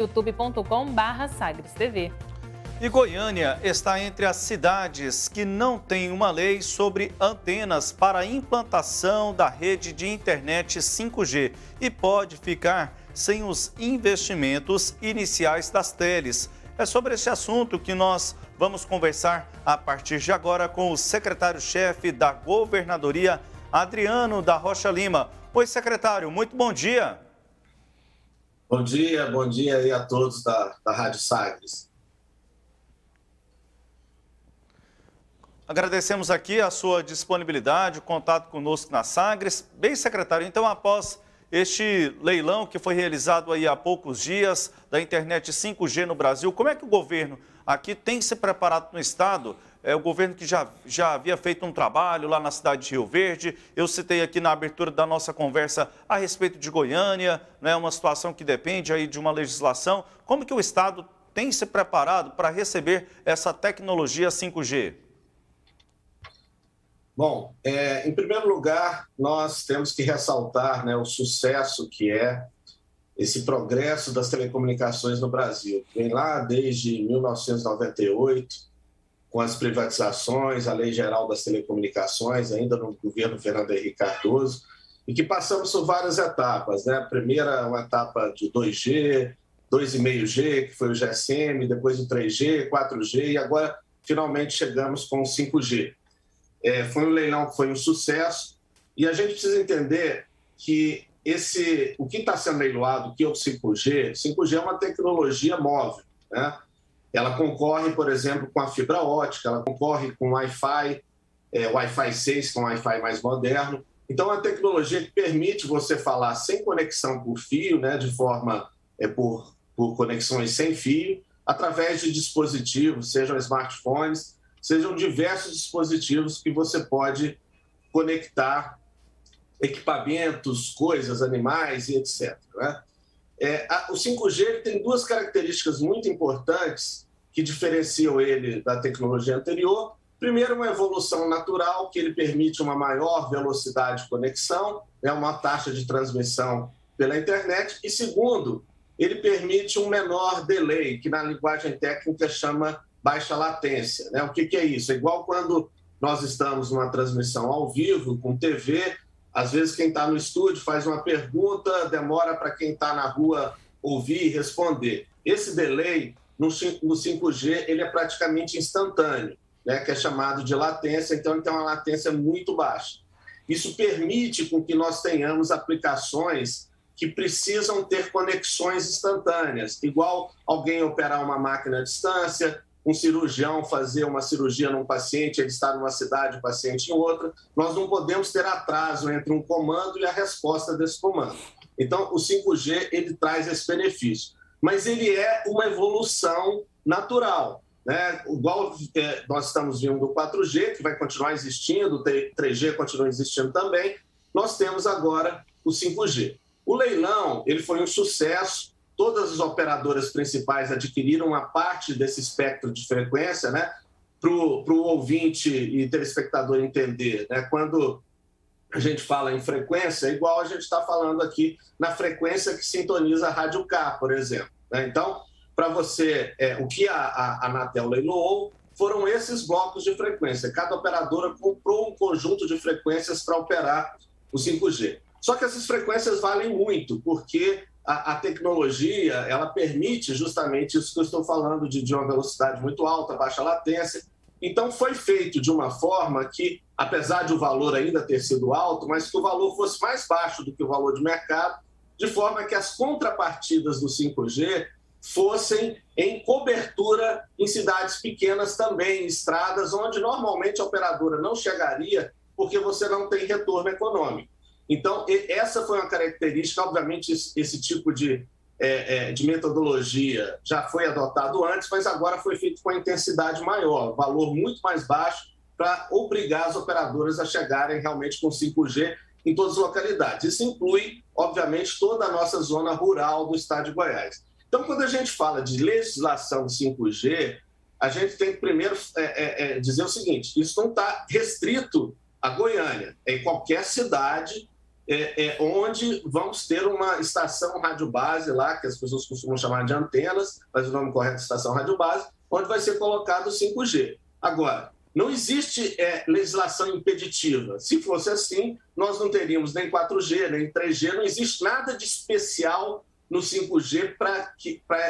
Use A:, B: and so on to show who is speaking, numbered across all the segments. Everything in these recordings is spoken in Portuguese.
A: youtube.com/SagresTV.
B: E Goiânia está entre as cidades que não têm uma lei sobre antenas para a implantação da rede de internet 5G e pode ficar sem os investimentos iniciais das teles. É sobre esse assunto que nós vamos conversar a partir de agora com o secretário-chefe da Governadoria, Adriano da Rocha Lima. Oi, secretário, muito bom dia.
C: Bom dia aí a todos da Rádio Sagres.
B: Agradecemos aqui a sua disponibilidade, o contato conosco na Sagres. Bem, secretário, então após este leilão que foi realizado aí há poucos dias da internet 5G no Brasil, como é que o governo aqui tem se preparado no estado? É o governo que já havia feito um trabalho lá na cidade de Rio Verde. Eu citei aqui na abertura da nossa conversa a respeito de Goiânia, né, uma situação que depende aí de uma legislação. Como que o estado tem se preparado para receber essa tecnologia 5G?
C: Bom, em primeiro lugar, nós temos que ressaltar, né, o sucesso que é esse progresso das telecomunicações no Brasil. Vem lá desde 1998, com as privatizações, a Lei Geral das Telecomunicações, ainda no governo Fernando Henrique Cardoso, e que passamos por várias etapas, né? A primeira, uma etapa de 2G, 2,5G, que foi o GSM, depois o 3G, 4G, e agora finalmente chegamos com o 5G. Foi um leilão que foi um sucesso, e a gente precisa entender que o que está sendo leiloado, que é o 5G, 5G é uma tecnologia móvel, né? Ela concorre, por exemplo, com a fibra ótica, ela concorre com o Wi-Fi, Wi-Fi 6, que é um Wi-Fi mais moderno. Então, é uma tecnologia que permite você falar sem conexão por fio, né, de forma por conexões sem fio, através de dispositivos, sejam smartphones, sejam diversos dispositivos que você pode conectar equipamentos, coisas, animais e etc. Né? O 5G tem duas características muito importantes que diferenciam ele da tecnologia anterior. Primeiro, uma evolução natural, que ele permite uma maior velocidade de conexão, uma taxa de transmissão pela internet. E segundo, ele permite um menor delay, que na linguagem técnica chama baixa latência. Né? O que é isso? É igual quando nós estamos numa transmissão ao vivo, com TV, às vezes quem está no estúdio faz uma pergunta, demora para quem está na rua ouvir e responder. Esse delay, no 5G, ele é praticamente instantâneo, né? Que é chamado de latência, então ele tem uma latência muito baixa. Isso permite com que nós tenhamos aplicações que precisam ter conexões instantâneas, igual alguém operar uma máquina à distância, um cirurgião fazer uma cirurgia num paciente, ele está numa cidade, o paciente em outra. Nós não podemos ter atraso entre um comando e a resposta desse comando. Então, o 5G, ele traz esse benefício. Mas ele é uma evolução natural, né? Igual nós estamos vendo o 4G, que vai continuar existindo, o 3G continua existindo também, nós temos agora o 5G. O leilão, ele foi um sucesso. Todas as operadoras principais adquiriram uma parte desse espectro de frequência, né? Para o ouvinte e telespectador entender, né? Quando a gente fala em frequência, é igual a gente está falando aqui na frequência que sintoniza a Rádio K, por exemplo. Né? Então, para você, o que a Anatel leiloou foram esses blocos de frequência. Cada operadora comprou um conjunto de frequências para operar o 5G. Só que essas frequências valem muito, porque a tecnologia, ela permite justamente isso que eu estou falando, de uma velocidade muito alta, baixa latência. Então, foi feito de uma forma que, apesar de o valor ainda ter sido alto, mas que o valor fosse mais baixo do que o valor de mercado, de forma que as contrapartidas do 5G fossem em cobertura em cidades pequenas também, em estradas, onde normalmente a operadora não chegaria, porque você não tem retorno econômico. Então, essa foi uma característica, obviamente, esse tipo de metodologia já foi adotado antes, mas agora foi feito com a intensidade maior, valor muito mais baixo, para obrigar as operadoras a chegarem realmente com 5G em todas as localidades. Isso inclui, obviamente, toda a nossa zona rural do estado de Goiás. Então, quando a gente fala de legislação 5G, a gente tem que primeiro dizer o seguinte: isso não está restrito a Goiânia, é em qualquer cidade onde vamos ter uma estação rádio-base lá, que as pessoas costumam chamar de antenas, mas o nome correto é estação rádio-base, onde vai ser colocado o 5G. Agora, não existe legislação impeditiva. Se fosse assim, nós não teríamos nem 4G, nem 3G, não existe nada de especial no 5G para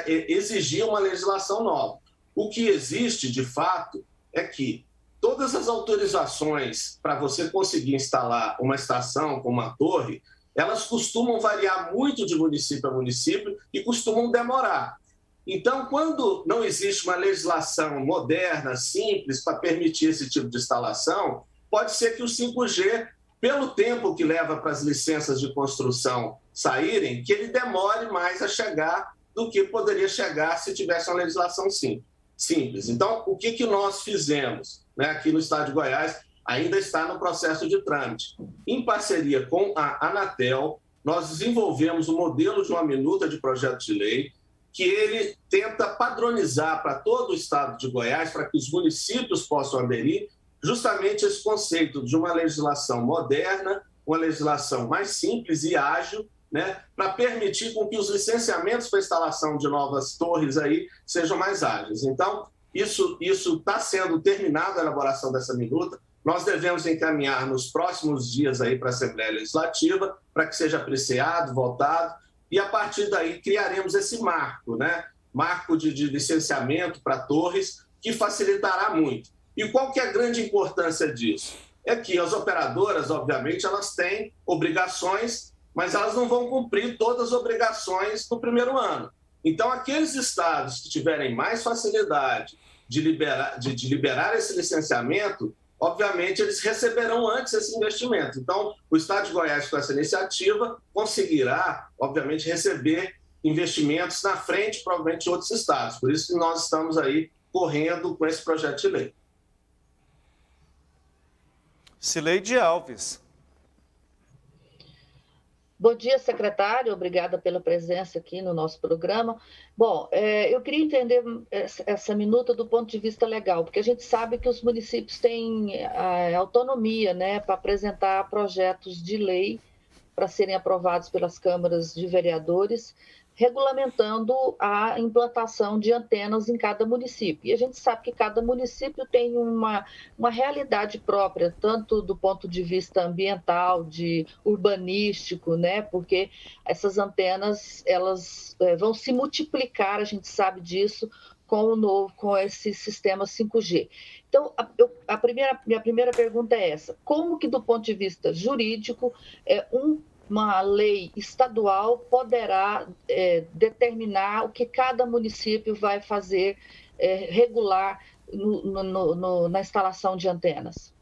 C: exigir uma legislação nova. O que existe, de fato, é que todas as autorizações para você conseguir instalar uma estação com uma torre, elas costumam variar muito de município a município e costumam demorar. Então, quando não existe uma legislação moderna, simples, para permitir esse tipo de instalação, pode ser que o 5G, pelo tempo que leva para as licenças de construção saírem, que ele demore mais a chegar do que poderia chegar se tivesse uma legislação simples. Então, o que nós fizemos, né, aqui no estado de Goiás, ainda está no processo de trâmite. Em parceria com a Anatel, nós desenvolvemos um modelo de uma minuta de projeto de lei que ele tenta padronizar para todo o estado de Goiás, para que os municípios possam aderir, justamente esse conceito de uma legislação moderna, uma legislação mais simples e ágil, né, para permitir com que os licenciamentos para instalação de novas torres aí sejam mais ágeis. Então, isso está sendo terminada a elaboração dessa minuta. Nós devemos encaminhar nos próximos dias aí para a Assembleia Legislativa, para que seja apreciado, votado, e a partir daí criaremos esse marco, né? Marco de licenciamento para torres, que facilitará muito. E qual que é a grande importância disso? É que as operadoras, obviamente, elas têm obrigações, mas elas não vão cumprir todas as obrigações no primeiro ano. Então, aqueles estados que tiverem mais facilidade de liberar esse licenciamento, obviamente, eles receberão antes esse investimento. Então, o estado de Goiás, com essa iniciativa, conseguirá, obviamente, receber investimentos na frente, provavelmente, de outros estados. Por isso que nós estamos aí correndo com esse projeto de lei.
B: Cileide Alves.
A: Bom dia, secretário. Obrigada pela presença aqui no nosso programa. Bom, eu queria entender essa minuta do ponto de vista legal, porque a gente sabe que os municípios têm autonomia, né, para apresentar projetos de lei para serem aprovados pelas câmaras de vereadores, regulamentando a implantação de antenas em cada município. E a gente sabe que cada município tem uma realidade própria, tanto do ponto de vista ambiental, de urbanístico, né? Porque essas antenas, elas vão se multiplicar, a gente sabe disso, com esse sistema 5G. Então, minha primeira pergunta é essa: como que, do ponto de vista jurídico, uma lei estadual poderá determinar o que cada município vai fazer regular na instalação de antenas?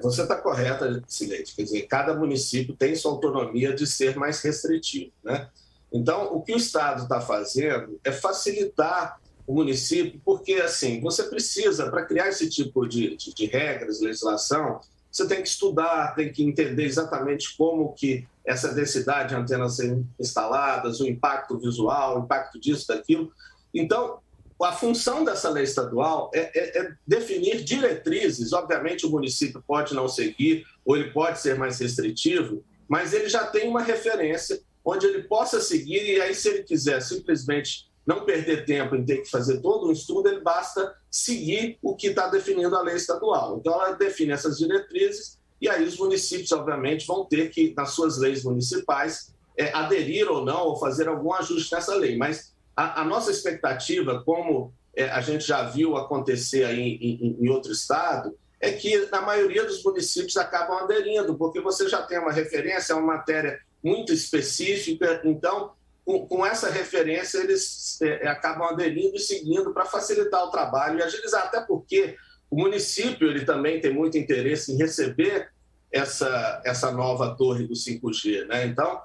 C: Você está correta, Cileide. Quer dizer, cada município tem sua autonomia de ser mais restritivo, né? Então, o que o Estado está fazendo é facilitar o município, porque, assim, você precisa, para criar esse tipo de regras, legislação, você tem que estudar, tem que entender exatamente como que essa densidade de antenas serem instaladas, o impacto visual, o impacto disso, daquilo. Então, a função dessa lei estadual é definir diretrizes. Obviamente, o município pode não seguir, ou ele pode ser mais restritivo, mas ele já tem uma referência onde ele possa seguir, e aí, se ele quiser simplesmente não perder tempo em ter que fazer todo um estudo, ele basta seguir o que está definindo a lei estadual. Então, ela define essas diretrizes e aí os municípios, obviamente, vão ter que, nas suas leis municipais, aderir ou não, ou fazer algum ajuste nessa lei. Mas a nossa expectativa, como a gente já viu acontecer aí em outro estado, é que a maioria dos municípios acabam aderindo, porque você já tem uma referência, é uma matéria muito específica. Então, com essa referência, eles acabam aderindo e seguindo para facilitar o trabalho e agilizar, até porque o município ele também tem muito interesse em receber essa nova torre do 5G, né? Então,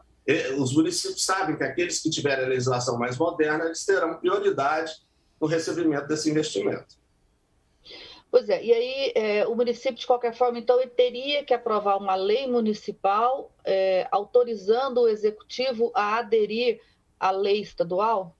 C: os municípios sabem que aqueles que tiverem a legislação mais moderna, eles terão prioridade no recebimento desse investimento.
A: Pois é, e aí o município, de qualquer forma, então, ele teria que aprovar uma lei municipal autorizando o executivo a aderir à lei estadual?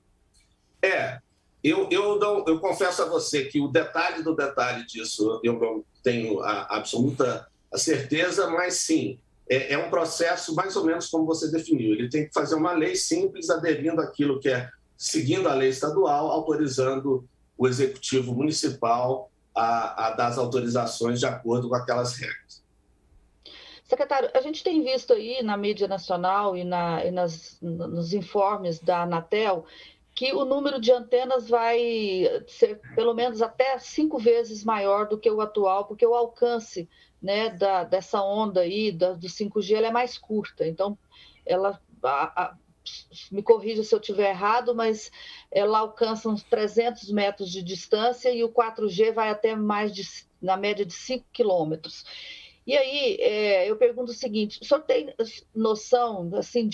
C: Eu confesso a você que o detalhe do detalhe disso eu não tenho a absoluta certeza, mas sim, é um processo mais ou menos como você definiu. Ele tem que fazer uma lei simples, aderindo àquilo que é, seguindo a lei estadual, autorizando o executivo municipal a dar as autorizações de acordo com aquelas regras.
A: Secretário, a gente tem visto aí na mídia nacional e nos informes da Anatel que o número de antenas vai ser pelo menos até 5 vezes maior do que o atual, porque o alcance, né, dessa onda aí, do 5G, ela é mais curta. Então, ela, me corrija se eu estiver errado, mas ela alcança uns 300 metros de distância e o 4G vai até na média de 5 quilômetros. E aí, eu pergunto o seguinte, o senhor tem noção assim,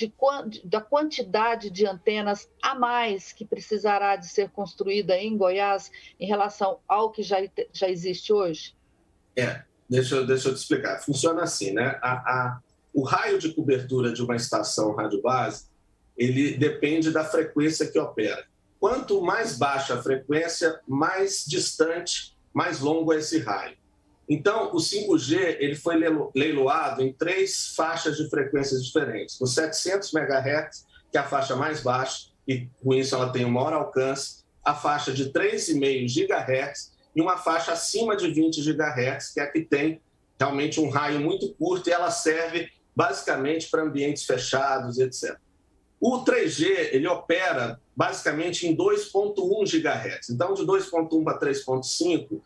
A: da quantidade de antenas a mais que precisará de ser construída em Goiás em relação ao que já existe hoje?
C: Deixa eu te explicar. Funciona assim, né? O raio de cobertura de uma estação rádio-base, ele depende da frequência que opera. Quanto mais baixa a frequência, mais distante, mais longo é esse raio. Então, o 5G ele foi leiloado em 3 faixas de frequências diferentes. O 700 MHz, que é a faixa mais baixa, e com isso ela tem um maior alcance, a faixa de 3,5 GHz e uma faixa acima de 20 GHz, que é a que tem realmente um raio muito curto e ela serve basicamente para ambientes fechados, etc. O 3G ele opera basicamente em 2,1 GHz. Então, de 2,1 para 3,5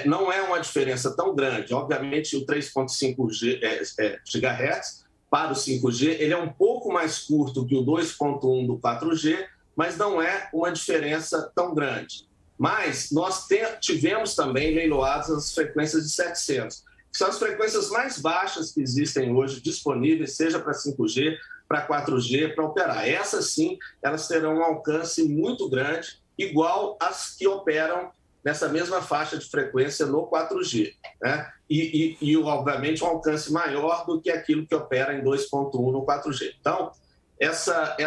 C: não é uma diferença tão grande. Obviamente, o 3,5 GHz para o 5G ele é um pouco mais curto que o 2,1 do 4G, mas não é uma diferença tão grande. Mas nós tivemos também leiloadas as frequências de 700, que são as frequências mais baixas que existem hoje disponíveis, seja para 5G, para 4G, para operar. Essas sim, elas terão um alcance muito grande, igual às que operam nessa mesma faixa de frequência no 4G, né? E obviamente, um alcance maior do que aquilo que opera em 2,1 no 4G. Então, essa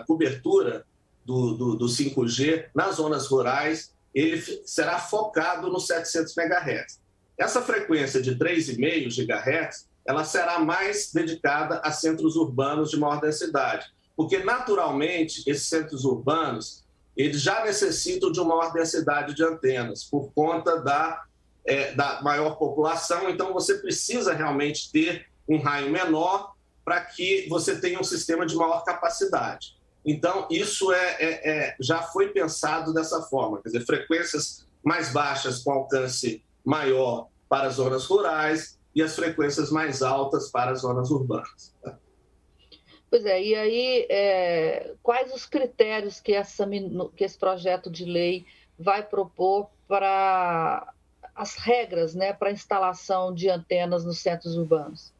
C: cobertura do 5G nas zonas rurais, ele será focado no 700 MHz. Essa frequência de 3,5 GHz, ela será mais dedicada a centros urbanos de maior densidade, porque, naturalmente, esses centros urbanos eles já necessitam de uma maior densidade de antenas, por conta da maior população. Então, você precisa realmente ter um raio menor para que você tenha um sistema de maior capacidade. Então, isso já foi pensado dessa forma, quer dizer, frequências mais baixas com alcance maior para as zonas rurais e as frequências mais altas para as zonas urbanas.
A: Pois é, e aí quais os critérios que esse projeto de lei vai propor para as regras, né, para a instalação de antenas nos centros urbanos?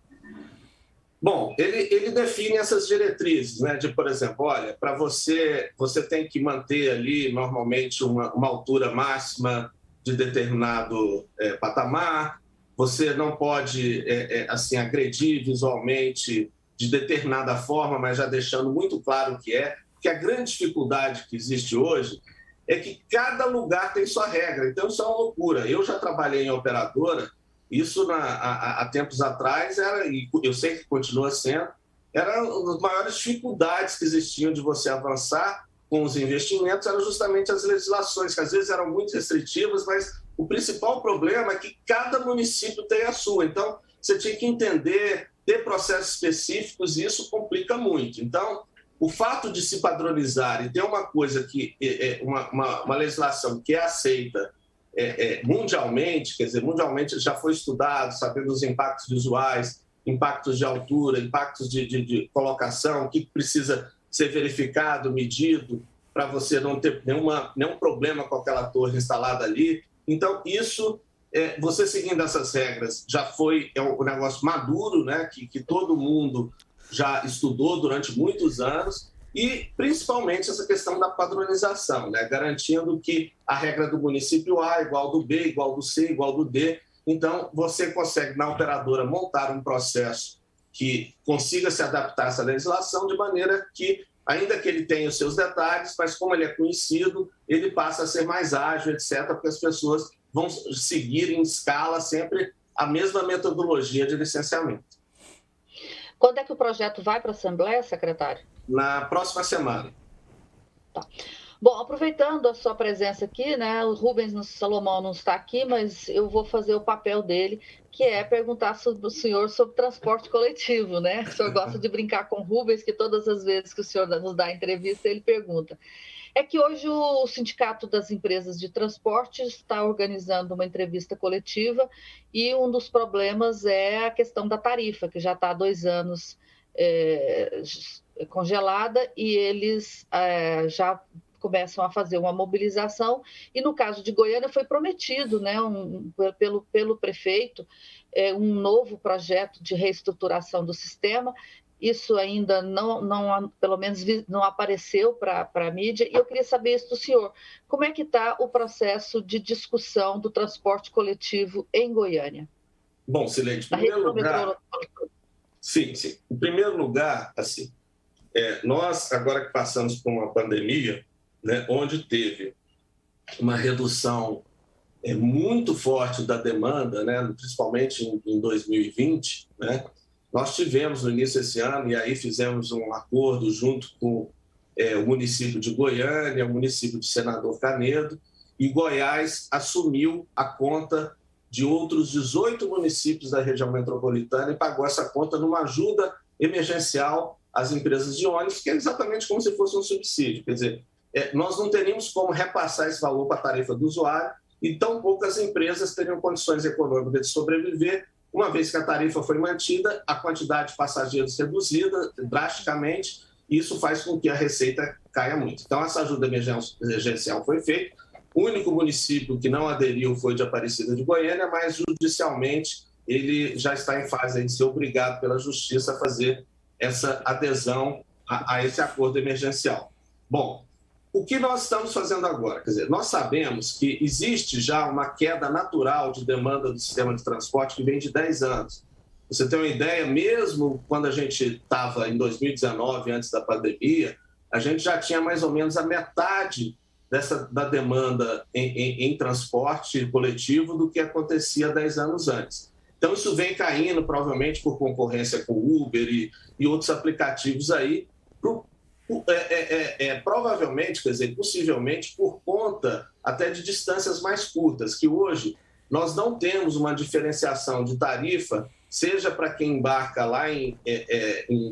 C: Bom, ele define essas diretrizes, né, de, por exemplo, olha, para você tem que manter ali normalmente uma altura máxima de determinado patamar, você não pode assim, agredir visualmente de determinada forma, mas já deixando muito claro o que porque a grande dificuldade que existe hoje é que cada lugar tem sua regra, então isso é uma loucura. Eu já trabalhei em operadora, isso há tempos atrás e eu sei que continua sendo, era uma das maiores dificuldades que existiam de você avançar com os investimentos, eram justamente as legislações, que às vezes eram muito restritivas, mas o principal problema é que cada município tem a sua, então você tinha que entender, ter processos específicos, e isso complica muito. Então, o fato de se padronizar e ter uma coisa que uma legislação que é aceita mundialmente, quer dizer, mundialmente já foi estudado, sabendo os impactos visuais, impactos de altura, impactos de colocação, o que precisa ser verificado, medido, para você não ter nenhum problema com aquela torre instalada ali. Então, isso, você seguindo essas regras, já foi um negócio maduro, né, que todo mundo já estudou durante muitos anos, e principalmente essa questão da padronização, né, garantindo que a regra do município A é igual do B, igual do C, igual do D. Então, você consegue, na operadora, montar um processo que consiga se adaptar a essa legislação de maneira que, ainda que ele tenha os seus detalhes, mas como ele é conhecido, ele passa a ser mais ágil, etc., porque as pessoas vão seguir em escala sempre a mesma metodologia de licenciamento.
A: Quando é que o projeto vai para a Assembleia, secretário?
C: Na próxima semana.
A: Tá. Bom, aproveitando a sua presença aqui, né? O Rubens Salomão não está aqui, mas eu vou fazer o papel dele, que é perguntar sobre o senhor sobre transporte coletivo, né? O senhor gosta de brincar com o Rubens, que todas as vezes que o senhor nos dá entrevista, ele pergunta. É que hoje o Sindicato das Empresas de Transporte está organizando uma entrevista coletiva e um dos problemas é a questão da tarifa, que já está há 2 anos congelada e eles já começam a fazer uma mobilização, e no caso de Goiânia foi prometido, né, pelo prefeito, um novo projeto de reestruturação do sistema. Isso ainda não pelo menos não apareceu para a mídia, e eu queria saber isso do senhor. Como é que está o processo de discussão do transporte coletivo em Goiânia?
C: Bom, Cileide, em primeiro lugar... Sim. Em primeiro lugar, assim, nós, agora que passamos por uma pandemia, né, onde teve uma redução muito forte da demanda, né, principalmente em 2020, né, nós tivemos no início desse ano, e aí fizemos um acordo junto com o município de Goiânia, o município de Senador Canedo, e Goiás assumiu a conta de outros 18 municípios da região metropolitana e pagou essa conta numa ajuda emergencial às empresas de ônibus, que é exatamente como se fosse um subsídio. Quer dizer, nós não teríamos como repassar esse valor para a tarifa do usuário e tão poucas empresas teriam condições econômicas de sobreviver, uma vez que a tarifa foi mantida, a quantidade de passageiros reduzida drasticamente, e isso faz com que a receita caia muito. Então, essa ajuda emergencial foi feita. O único município que não aderiu foi de Aparecida de Goiânia, mas judicialmente ele já está em fase de ser obrigado pela Justiça a fazer essa adesão a esse acordo emergencial. Bom, o que nós estamos fazendo agora? Quer dizer, nós sabemos que existe já uma queda natural de demanda do sistema de transporte que vem de 10 anos. Você tem uma ideia, mesmo quando a gente estava em 2019, antes da pandemia, a gente já tinha mais ou menos a metade da demanda em transporte coletivo do que acontecia 10 anos antes. Então, isso vem caindo, provavelmente, por concorrência com o Uber e outros aplicativos aí, provavelmente, quer dizer, possivelmente, por conta até de distâncias mais curtas, que hoje nós não temos uma diferenciação de tarifa, seja para quem embarca lá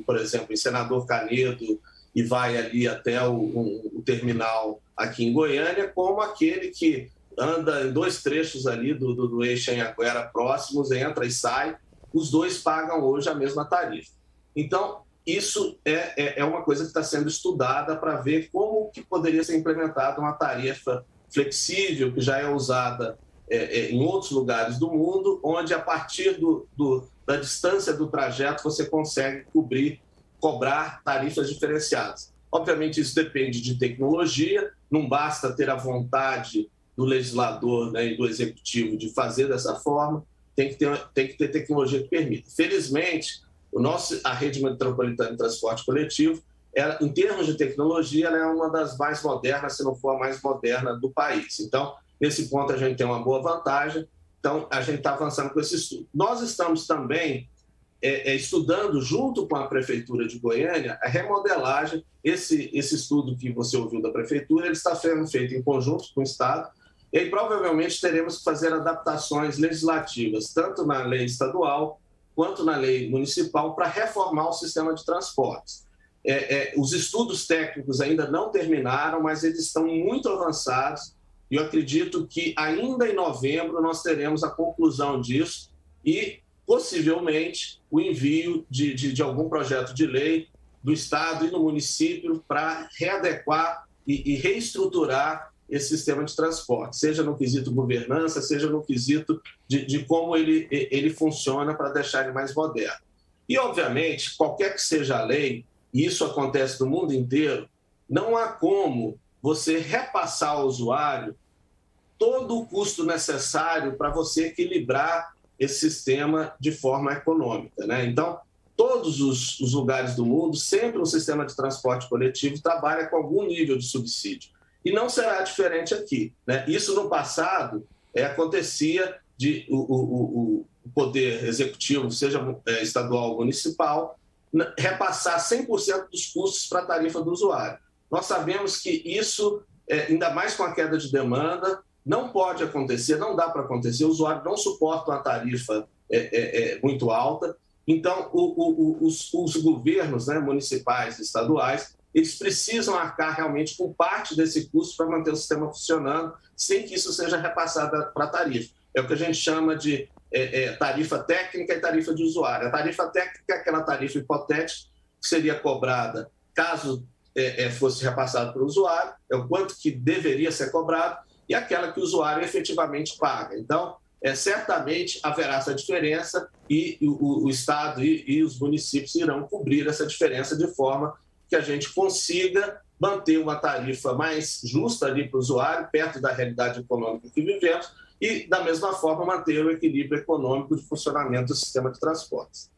C: por exemplo, em Senador Canedo e vai ali até o terminal aqui em Goiânia, como aquele que anda em 2 trechos ali do eixo Anhanguera próximos, entra e sai, os dois pagam hoje a mesma tarifa. Então, isso é uma coisa que está sendo estudada para ver como que poderia ser implementada uma tarifa flexível, que já é usada em outros lugares do mundo, onde a partir da distância do trajeto você consegue cobrar tarifas diferenciadas. Obviamente, isso depende de tecnologia, não basta ter a vontade do legislador, né, e do executivo de fazer dessa forma, tem que ter tecnologia que permita. Felizmente, a rede metropolitana de transporte coletivo, em termos de tecnologia, ela é uma das mais modernas, se não for a mais moderna do país. Então, nesse ponto, a gente tem uma boa vantagem. Então, a gente está avançando com esse estudo. Nós estamos também estudando, junto com a Prefeitura de Goiânia, a remodelagem. Esse estudo que você ouviu da Prefeitura, ele está sendo feito em conjunto com o Estado, e aí provavelmente teremos que fazer adaptações legislativas, tanto na lei estadual quanto na lei municipal, para reformar o sistema de transportes. Os estudos técnicos ainda não terminaram, mas eles estão muito avançados, e eu acredito que ainda em novembro nós teremos a conclusão disso e, possivelmente, o envio de algum projeto de lei do Estado e do município para readequar e reestruturar esse sistema de transporte, seja no quesito governança, seja no quesito de como ele funciona para deixar ele mais moderno. E, obviamente, qualquer que seja a lei, e isso acontece no mundo inteiro, não há como você repassar ao usuário todo o custo necessário para você equilibrar esse sistema de forma econômica, né? Então, todos os lugares do mundo, sempre um sistema de transporte coletivo trabalha com algum nível de subsídio. E não será diferente aqui, né? Isso no passado acontecia o poder executivo, seja estadual ou municipal, repassar 100% dos custos para a tarifa do usuário. Nós sabemos que isso, ainda mais com a queda de demanda, não pode acontecer, não dá para acontecer, o usuário não suporta uma tarifa muito alta. Então, os governos, né, municipais e estaduais, eles precisam arcar realmente com parte desse custo para manter o sistema funcionando, sem que isso seja repassado para a tarifa. É o que a gente chama de tarifa técnica e tarifa de usuário. A tarifa técnica é aquela tarifa hipotética que seria cobrada caso fosse repassado para o usuário, é o quanto que deveria ser cobrado, e aquela que o usuário efetivamente paga. Então, certamente haverá essa diferença e o Estado e os municípios irão cobrir essa diferença de forma que a gente consiga manter uma tarifa mais justa ali para o usuário, perto da realidade econômica que vivemos, e, da mesma forma, manter o equilíbrio econômico de funcionamento do sistema de transportes.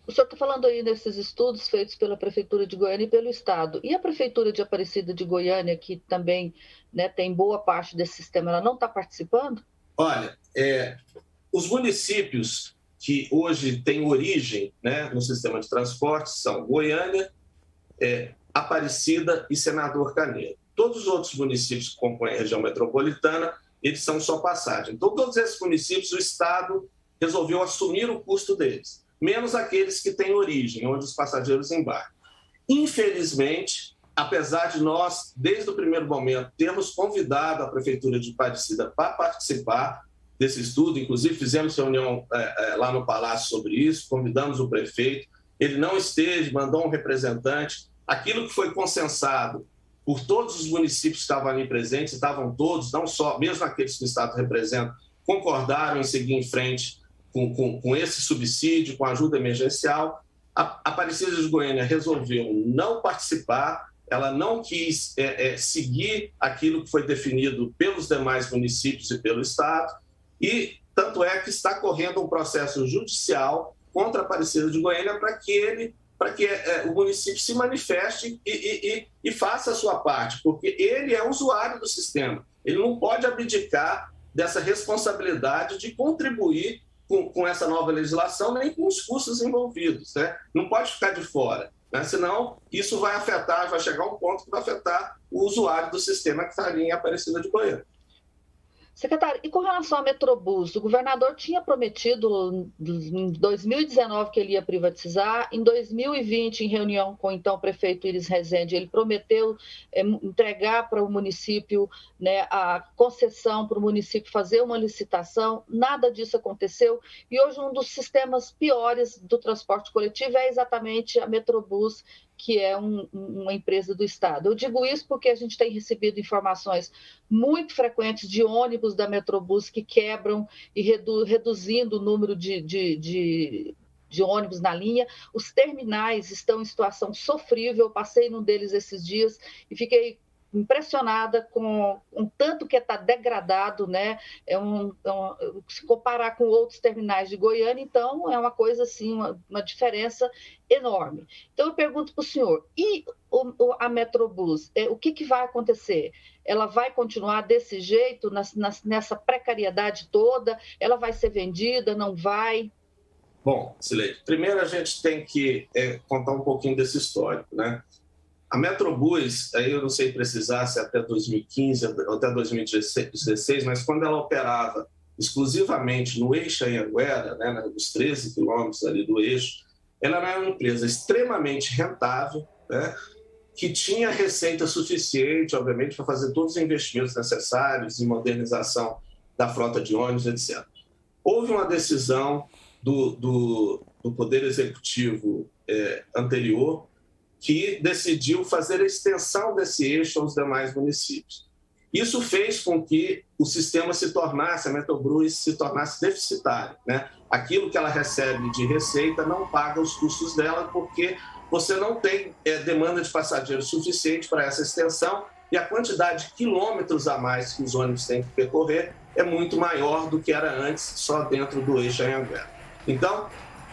A: O senhor está falando aí desses estudos feitos pela Prefeitura de Goiânia e pelo Estado. E a Prefeitura de Aparecida de Goiânia, que também, né, tem boa parte desse sistema, ela não está participando?
C: Olha, os municípios que hoje têm origem, né, no sistema de transportes são Goiânia, Aparecida e Senador Canedo. Todos os outros municípios que compõem a região metropolitana, eles são só passagem. Então, todos esses municípios, o Estado resolveu assumir o custo deles, menos aqueles que têm origem, onde os passageiros embarcam. Infelizmente, apesar de nós, desde o primeiro momento, termos convidado a Prefeitura de Aparecida para participar desse estudo, inclusive fizemos reunião lá no Palácio sobre isso, convidamos o prefeito, ele não esteve, mandou um representante. Aquilo que foi consensado por todos os municípios que estavam ali presentes, estavam todos, não só, mesmo aqueles que o Estado representa, concordaram em seguir em frente com esse subsídio, com a ajuda emergencial. A Aparecida de Goiânia resolveu não participar, ela não quis seguir aquilo que foi definido pelos demais municípios e pelo Estado, e tanto é que está correndo um processo judicial contra a Aparecida de Goiânia para que o município se manifeste e faça a sua parte, porque ele é usuário do sistema. Ele não pode abdicar dessa responsabilidade de contribuir com essa nova legislação, nem com os custos envolvidos, né? Não pode ficar de fora, né? Senão isso vai chegar a um ponto que vai afetar o usuário do sistema que está ali em Aparecida de Goiânia.
A: Secretário, e com relação à Metrobus, o governador tinha prometido em 2019 que ele ia privatizar, em 2020, em reunião com então o prefeito Iris Rezende, ele prometeu entregar para o município, né, a concessão para o município fazer uma licitação, nada disso aconteceu, e hoje um dos sistemas piores do transporte coletivo é exatamente a Metrobus, que é uma empresa do Estado. Eu digo isso porque a gente tem recebido informações muito frequentes de ônibus da Metrobus que quebram e reduzindo o número de ônibus na linha. Os terminais estão em situação sofrível. Eu passei num deles esses dias e fiquei impressionada com um tanto que está degradado, né? Se comparar com outros terminais de Goiânia, então é uma coisa assim, uma diferença enorme. Então eu pergunto para o senhor, e a Metrobus, o que vai acontecer? Ela vai continuar desse jeito, nessa precariedade toda? Ela vai ser vendida, não vai?
C: Bom, Cileide, primeiro a gente tem que contar um pouquinho desse histórico, né? A Metrobus, aí eu não sei precisar se até 2015 ou até 2016, mas quando ela operava exclusivamente no eixo Anhanguera, né, nos 13 quilômetros ali do eixo, ela era uma empresa extremamente rentável, né, que tinha receita suficiente, obviamente, para fazer todos os investimentos necessários em modernização da frota de ônibus, etc. Houve uma decisão do Poder Executivo anterior, que decidiu fazer a extensão desse eixo aos demais municípios. Isso fez com que o sistema a Metrobus se tornasse deficitário, né? Aquilo que ela recebe de receita não paga os custos dela, porque você não tem demanda de passageiros suficiente para essa extensão, e a quantidade de quilômetros a mais que os ônibus têm que percorrer é muito maior do que era antes, só dentro do eixo Anhanguera. Então,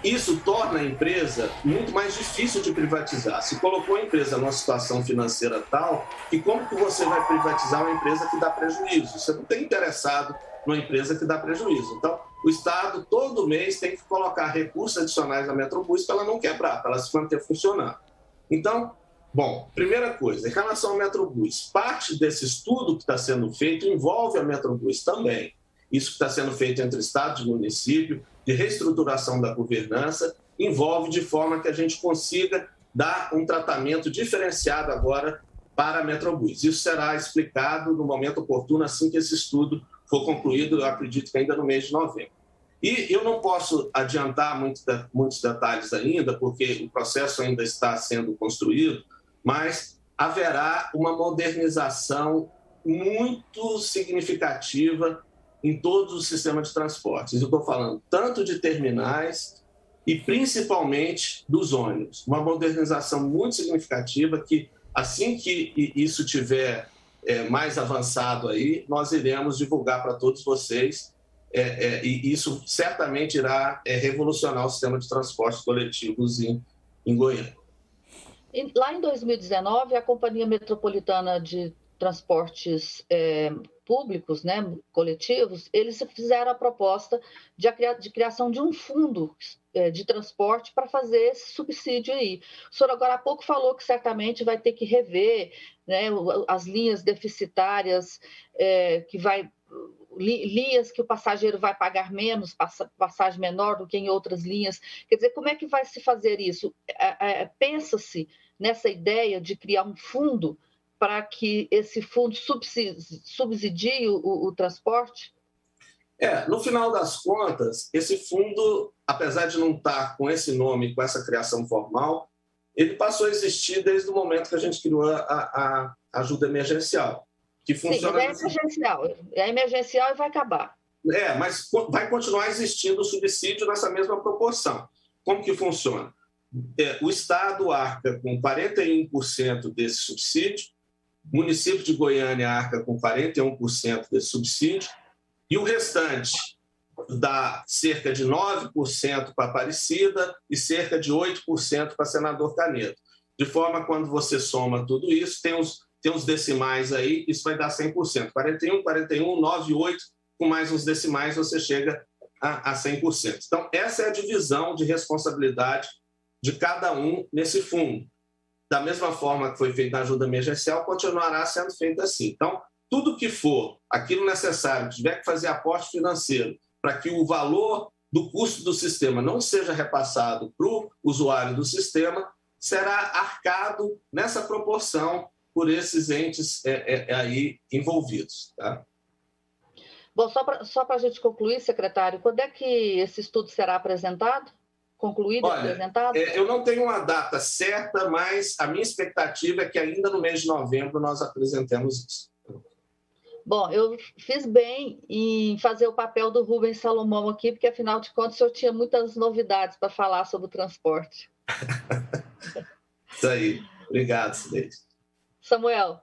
C: isso torna a empresa muito mais difícil de privatizar. Se colocou a empresa numa situação financeira tal que como que você vai privatizar uma empresa que dá prejuízo? Você não tem interessado numa empresa que dá prejuízo. Então, o Estado, todo mês, tem que colocar recursos adicionais na Metrobus para ela não quebrar, para ela se manter funcionando. Então, bom, primeira coisa, em relação ao Metrobus, parte desse estudo que está sendo feito envolve a Metrobus também. Isso que está sendo feito entre Estado e município, de reestruturação da governança, envolve de forma que a gente consiga dar um tratamento diferenciado agora para a Metrobus. Isso será explicado no momento oportuno, assim que esse estudo for concluído, eu acredito que ainda no mês de novembro. E eu não posso adiantar muitos detalhes ainda, porque o processo ainda está sendo construído, mas haverá uma modernização muito significativa em todo o sistema de transportes. Eu estou falando tanto de terminais e principalmente dos ônibus. Uma modernização muito significativa que, assim que isso tiver mais avançado aí, nós iremos divulgar para todos vocês e isso certamente irá revolucionar o sistema de transportes coletivos em Goiânia.
A: Lá em 2019, a Companhia Metropolitana de Transportes Públicos, né, coletivos, eles fizeram a proposta de criação de um fundo de transporte para fazer esse subsídio aí. O senhor agora há pouco falou que certamente vai ter que rever, né, as linhas deficitárias, linhas que o passageiro vai pagar menos, passagem menor do que em outras linhas. Quer dizer, como é que vai se fazer isso? Pensa-se nessa ideia de criar um fundo para que esse fundo subsidie o transporte?
C: No final das contas, esse fundo, apesar de não estar com esse nome, com essa criação formal, ele passou a existir desde o momento que a gente criou a ajuda emergencial. Que funciona.
A: Sim, é emergencial e vai acabar.
C: Mas vai continuar existindo o subsídio nessa mesma proporção. Como que funciona? O Estado arca com 41% desse subsídio, o município de Goiânia arca com 41% desse subsídio, e o restante dá cerca de 9% para Aparecida e cerca de 8% para Senador Canedo. De forma, quando você soma tudo isso, tem uns decimais aí, isso vai dar 100%. 41, 41, 9, 8, com mais uns decimais você chega a 100%. Então, essa é a divisão de responsabilidade de cada um nesse fundo. Da mesma forma que foi feita a ajuda emergencial, continuará sendo feita assim. Então, tudo que for aquilo necessário, tiver que fazer aporte financeiro para que o valor do custo do sistema não seja repassado para o usuário do sistema, será arcado nessa proporção por esses entes aí envolvidos. Tá?
A: Bom, só para a gente concluir, secretário, quando é que esse estudo será apresentado? Concluído e apresentado?
C: Eu não tenho uma data certa, mas a minha expectativa é que ainda no mês de novembro nós apresentemos isso.
A: Bom, eu fiz bem em fazer o papel do Rubens Salomão aqui, porque, afinal de contas, o senhor tinha muitas novidades para falar sobre o transporte.
C: Isso aí. Obrigado, Cileide.
A: Samuel.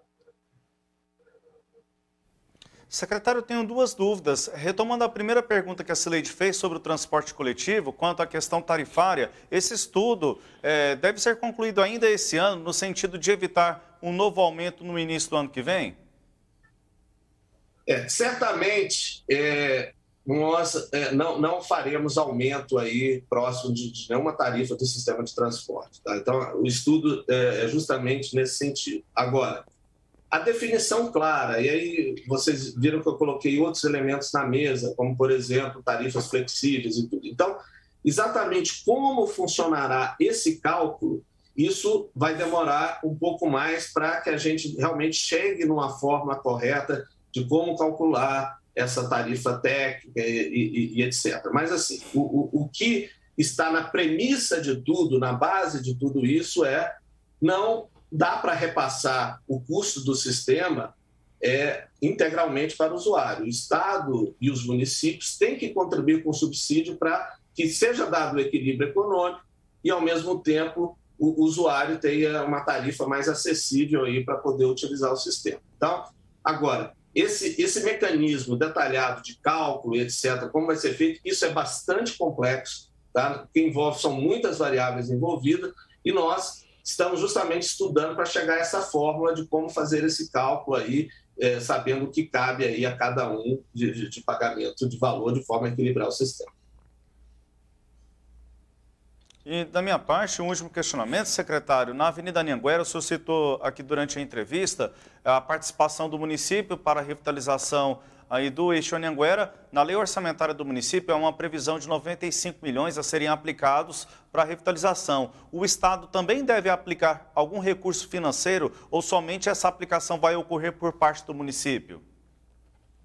B: Secretário, eu tenho duas dúvidas. Retomando a primeira pergunta que a Cileide fez sobre o transporte coletivo, quanto à questão tarifária, esse estudo deve ser concluído ainda esse ano, no sentido de evitar um novo aumento no início do ano que vem?
C: Certamente nós não faremos aumento aí próximo de nenhuma tarifa do sistema de transporte. Tá? Então, o estudo é justamente nesse sentido. Agora, a definição clara, e aí vocês viram que eu coloquei outros elementos na mesa, como, por exemplo, tarifas flexíveis e tudo. Então, exatamente como funcionará esse cálculo, isso vai demorar um pouco mais para que a gente realmente chegue numa forma correta de como calcular essa tarifa técnica e etc. Mas, assim, o que está na premissa de tudo, na base de tudo isso não dá para repassar o custo do sistema integralmente para o usuário. O Estado e os municípios têm que contribuir com subsídio para que seja dado o equilíbrio econômico e, ao mesmo tempo, o usuário tenha uma tarifa mais acessível aí para poder utilizar o sistema. Então, agora, esse mecanismo detalhado de cálculo, etc., como vai ser feito, isso é bastante complexo, tá? O que envolve são muitas variáveis envolvidas e nós estamos justamente estudando para chegar a essa fórmula de como fazer esse cálculo aí, sabendo o que cabe aí a cada um de pagamento de valor, de forma a equilibrar o sistema.
B: E da minha parte, um último questionamento, secretário. Na Avenida Anhanguera, o senhor citou aqui durante a entrevista a participação do município para a revitalização aí do eixo Anhanguera. Na lei orçamentária do município, é uma previsão de 95 milhões a serem aplicados para a revitalização. O Estado também deve aplicar algum recurso financeiro ou somente essa aplicação vai ocorrer por parte do município?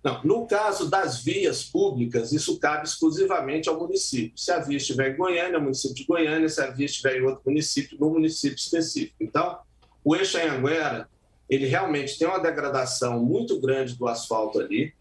C: Não, no caso das vias públicas, isso cabe exclusivamente ao município. Se a via estiver em Goiânia, o município de Goiânia; se a via estiver em outro município, no município específico. Então, o eixo Anhanguera, ele realmente tem uma degradação muito grande do asfalto ali,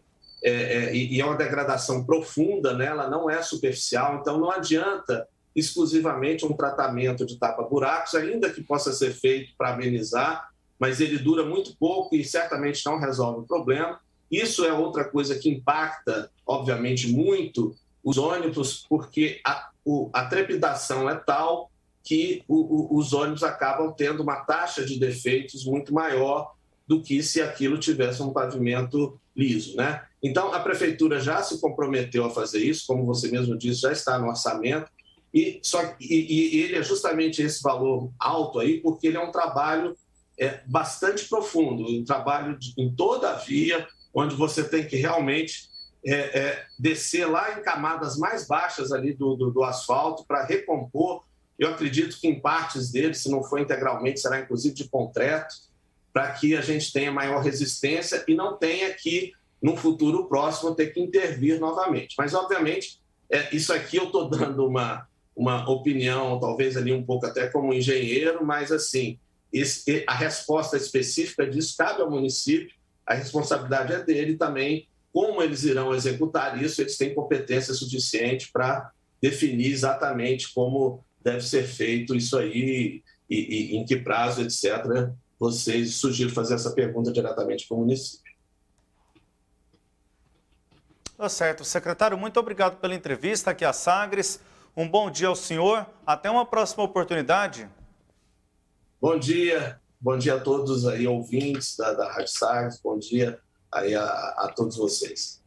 C: e é uma degradação profunda, né? Ela não é superficial, então não adianta exclusivamente um tratamento de tapa-buracos, ainda que possa ser feito para amenizar, mas ele dura muito pouco e certamente não resolve o problema. Isso é outra coisa que impacta, obviamente, muito os ônibus, porque a trepidação é tal que os ônibus acabam tendo uma taxa de defeitos muito maior do que se aquilo tivesse um pavimento liso, né? Então, a prefeitura já se comprometeu a fazer isso, como você mesmo disse, já está no orçamento, e ele é justamente esse valor alto aí, porque ele é um trabalho bastante profundo, um trabalho em toda a via, onde você tem que realmente descer lá em camadas mais baixas ali do asfalto para recompor. Eu acredito que em partes dele, se não for integralmente, será inclusive de concreto, para que a gente tenha maior resistência e não tenha que, no futuro próximo, ter que intervir novamente. Mas, obviamente, isso aqui eu estou dando uma opinião, talvez ali um pouco até como engenheiro, mas, assim, a resposta específica disso cabe ao município, a responsabilidade é dele também. Como eles irão executar isso, eles têm competência suficiente para definir exatamente como deve ser feito isso aí e em que prazo, etc. Vocês sugiro fazer essa pergunta diretamente para o município.
B: Tá certo. Secretário, muito obrigado pela entrevista aqui à Sagres. Um bom dia ao senhor. Até uma próxima oportunidade.
C: Bom dia a todos aí, ouvintes da Rádio Sagres. Bom dia aí a todos vocês.